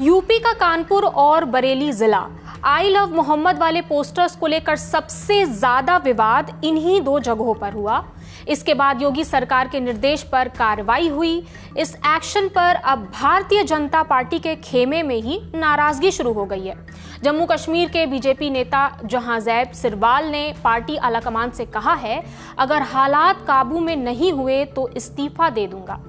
UP का कानपुर और बरेली जिला आई लव मोहम्मद वाले पोस्टर्स को लेकर सबसे ज्यादा विवाद इन्हीं दो जगहों पर हुआ। इसके बाद योगी सरकार के निर्देश पर कार्रवाई हुई। इस एक्शन पर अब भारतीय जनता पार्टी के खेमे में ही नाराजगी शुरू हो गई है। जम्मू कश्मीर के बीजेपी नेता जहांजैब सिरवाल ने पार्टी आलाकमान से कहा है, अगर हालात काबू में नहीं हुए तो इस्तीफा दे दूंगा।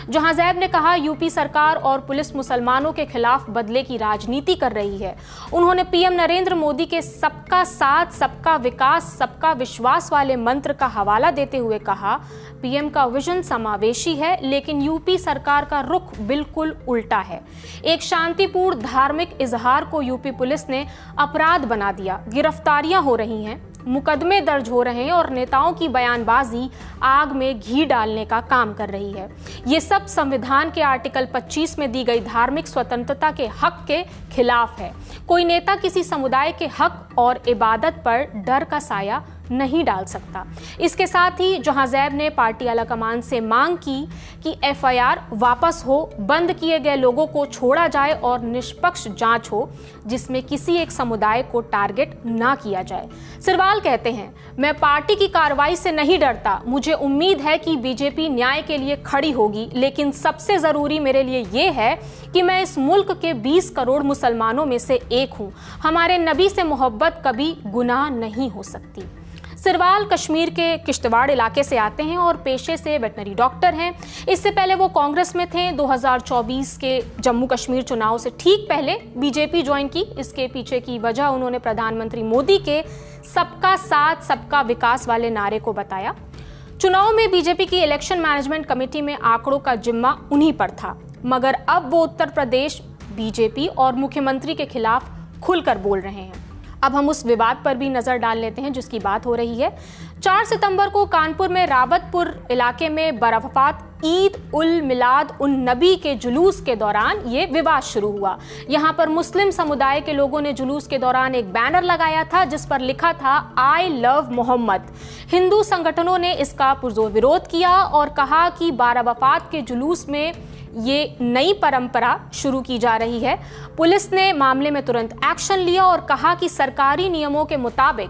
जहांजैब ने कहा, यूपी सरकार और पुलिस मुसलमानों के खिलाफ बदले की राजनीति कर रही है। उन्होंने पीएम नरेंद्र मोदी के सबका साथ, सबका विकास, सबका विश्वास वाले मंत्र का हवाला देते हुए कहा, पीएम का विजन समावेशी है, लेकिन यूपी सरकार का रुख बिल्कुल उल्टा है। एक शांतिपूर्ण धार्मिक इजहार को यूपी पुलिस ने अपराध बना दिया। गिरफ्तारियां हो रही हैं, मुकदमे दर्ज हो रहे हैं और नेताओं की बयानबाजी आग में घी डालने का काम कर रही है। ये सब संविधान के आर्टिकल 25 में दी गई धार्मिक स्वतंत्रता के हक के खिलाफ है। कोई नेता किसी समुदाय के हक और इबादत पर डर का साया नहीं डाल सकता। इसके साथ ही जहांजैब ने पार्टी आलाकमान से मांग की कि एफआईआर वापस हो, बंद किए गए लोगों को छोड़ा जाए और निष्पक्ष जांच हो जिसमें किसी एक समुदाय को टारगेट ना किया जाए। सिरवाल कहते हैं, मैं पार्टी की कार्रवाई से नहीं डरता। मुझे उम्मीद है कि बीजेपी न्याय के लिए खड़ी होगी, लेकिन सबसे जरूरी मेरे लिए ये है कि मैं इस मुल्क के 20 करोड़ मुसलमानों में से एक हूं। हमारे नबी से मोहब्बत कभी गुनाह नहीं हो सकती। सिरवाल कश्मीर के किश्तवाड़ इलाके से आते हैं और पेशे से वेटनरी डॉक्टर हैं। इससे पहले वो कांग्रेस में थे। 2024 के जम्मू कश्मीर चुनाव से ठीक पहले बीजेपी ज्वाइन की। इसके पीछे की वजह उन्होंने प्रधानमंत्री मोदी के सबका साथ, सबका विकास वाले नारे को बताया। चुनाव में बीजेपी की इलेक्शन मैनेजमेंट कमेटी में आंकड़ों का जिम्मा उन्हीं पर था, मगर अब वो उत्तर प्रदेश बीजेपी और मुख्यमंत्री के खिलाफ खुलकर बोल रहे हैं। अब हम उस विवाद पर भी नजर डाल लेते हैं जिसकी बात हो रही है। 4 सितंबर को कानपुर में रावतपुर इलाके में बरवफात ईद उल मिलाद उन नबी के जुलूस के दौरान ये विवाद शुरू हुआ। यहाँ पर मुस्लिम समुदाय के लोगों ने जुलूस के दौरान एक बैनर लगाया था जिस पर लिखा था, आई लव मोहम्मद। हिंदू संगठनों ने इसका पुरजोर विरोध किया और कहा कि बरवफात के जुलूस में ये नई परंपरा शुरू की जा रही है। पुलिस ने मामले में तुरंत एक्शन लिया और कहा कि सरकारी नियमों के मुताबिक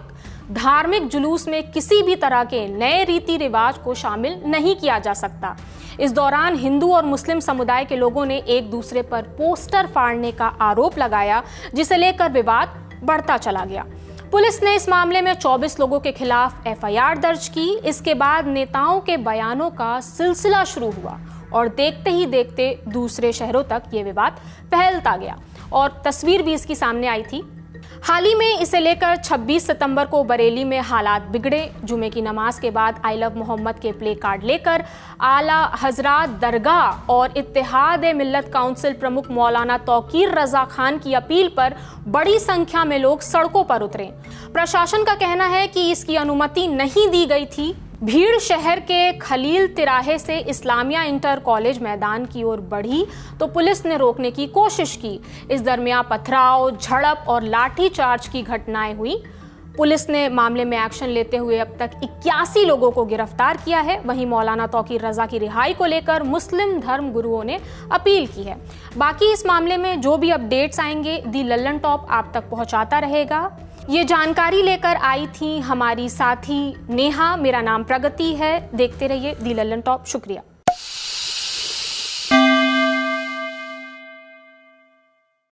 धार्मिक जुलूस में किसी भी तरह के नए रीति रिवाज को शामिल नहीं किया जा सकता। इस दौरान हिंदू और मुस्लिम समुदाय के लोगों ने एक दूसरे पर पोस्टर फाड़ने का आरोप लगाया, जिसे लेकर विवाद बढ़ता चला गया। पुलिस ने इस मामले में 24 लोगों के खिलाफ एफआईआर दर्ज की। इसके बाद नेताओं के बयानों का सिलसिला शुरू हुआ और देखते ही देखते दूसरे शहरों तक ये विवाद फैलता गया और तस्वीर भी इसकी सामने आई थी। हाल ही में इसे लेकर 26 सितंबर को बरेली में हालात बिगड़े। जुमे की नमाज के बाद आई लव मोहम्मद के प्ले कार्ड लेकर आला हजरात दरगाह और इत्तेहाद मिल्लत काउंसिल प्रमुख मौलाना तौकीर रजा खान की अपील पर बड़ी संख्या में लोग सड़कों पर उतरे। प्रशासन का कहना है कि इसकी अनुमति नहीं दी गई थी। भीड़ शहर के खलील तिराहे से इस्लामिया इंटर कॉलेज मैदान की ओर बढ़ी तो पुलिस ने रोकने की कोशिश की। इस दरमियान पथराव, झड़प और लाठीचार्ज की घटनाएं हुई। पुलिस ने मामले में एक्शन लेते हुए अब तक 81 लोगों को गिरफ्तार किया है। वहीं मौलाना तौकीर रजा की रिहाई को लेकर मुस्लिम धर्म गुरुओं ने अपील की है। बाकी इस मामले में जो भी अपडेट्स आएंगे दी लल्लन टॉप आप तक पहुंचाता रहेगा। ये जानकारी लेकर आई थी हमारी साथी नेहा। मेरा नाम प्रगति है। देखते रहिए दी लल्लन टॉप। शुक्रिया।